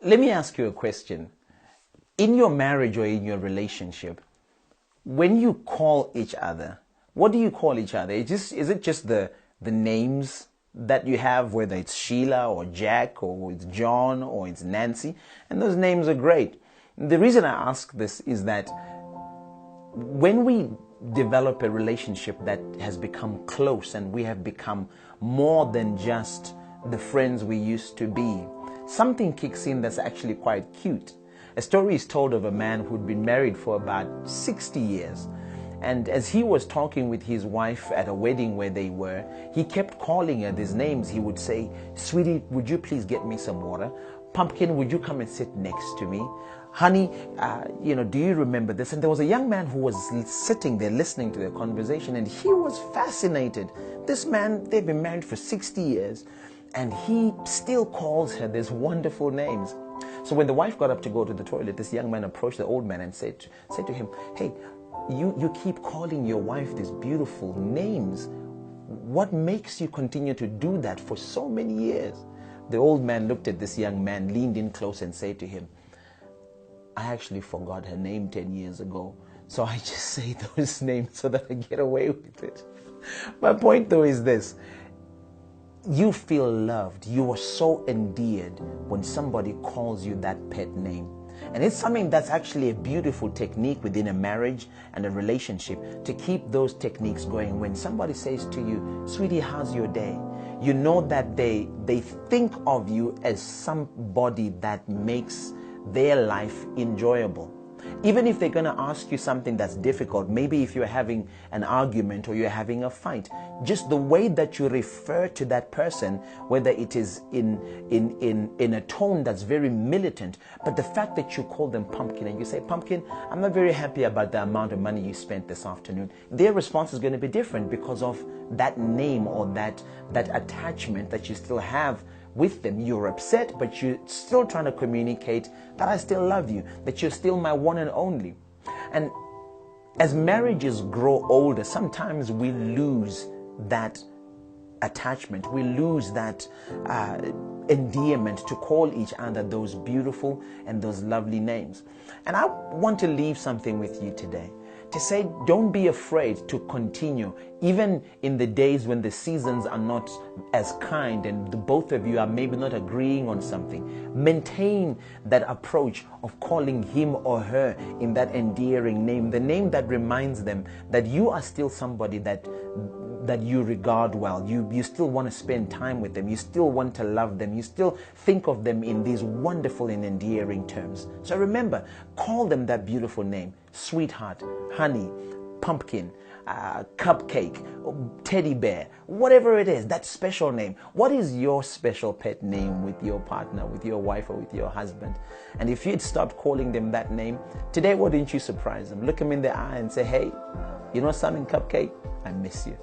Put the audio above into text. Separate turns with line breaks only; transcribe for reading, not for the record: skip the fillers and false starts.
Let me ask you a question. In your marriage or in your relationship, when you call each other, what do you call each other? Is it just the names that you have, whether it's Sheila or Jack or it's John or it's Nancy? And those names are great. The reason I ask this is that when we develop a relationship that has become close and we have become more than just the friends we used to be, something kicks in that's actually quite cute. A story is told of a man who'd been married for about 60 years. And as he was talking with his wife at a wedding where they were, he kept calling her these names. He would say, "Sweetie, would you please get me some water? Pumpkin, would you come and sit next to me? Honey, do you remember this?" And there was a young man who was sitting there listening to their conversation, and he was fascinated. This man, they've been married for 60 years, and he still calls her these wonderful names. So when the wife got up to go to the toilet, this young man approached the old man and said to him, "Hey, you keep calling your wife these beautiful names. What makes you continue to do that for so many years?" The old man looked at this young man, leaned in close and said to him, "I actually forgot her name 10 years ago. So I just say those names so that I get away with it." My point though is this. You feel loved. You are so endeared when somebody calls you that pet name. And it's something that's actually a beautiful technique within a marriage and a relationship, to keep those techniques going. When somebody says to you, "Sweetie, how's your day?" you know that they think of you as somebody that makes their life enjoyable. Even if they're going to ask you something that's difficult, maybe if you're having an argument or you're having a fight, just the way that you refer to that person, whether it is in a tone that's very militant, but the fact that you call them Pumpkin and you say, "Pumpkin, I'm not very happy about the amount of money you spent this afternoon," their response is going to be different because of that name or that attachment that you still have with them. You're upset, but you're still trying to communicate that I still love you, that you're still my one and only. And as marriages grow older, sometimes we lose that attachment. We lose that endearment to call each other those beautiful and those lovely names. And I want to leave something with you today, to say, don't be afraid to continue, even in the days when the seasons are not as kind and the both of you are maybe not agreeing on something. Maintain that approach of calling him or her in that endearing name, the name that reminds them that you are still somebody that you regard well. You still want to spend time with them. You still want to love them. You still think of them in these wonderful and endearing terms. So remember, call them that beautiful name: sweetheart, honey, pumpkin, cupcake, teddy bear, whatever it is, that special name. What is your special pet name with your partner, with your wife, or with your husband? And if you'd stopped calling them that name, today, why didn't you surprise them? Look them in the eye and say, "Hey, you know something, Cupcake? I miss you."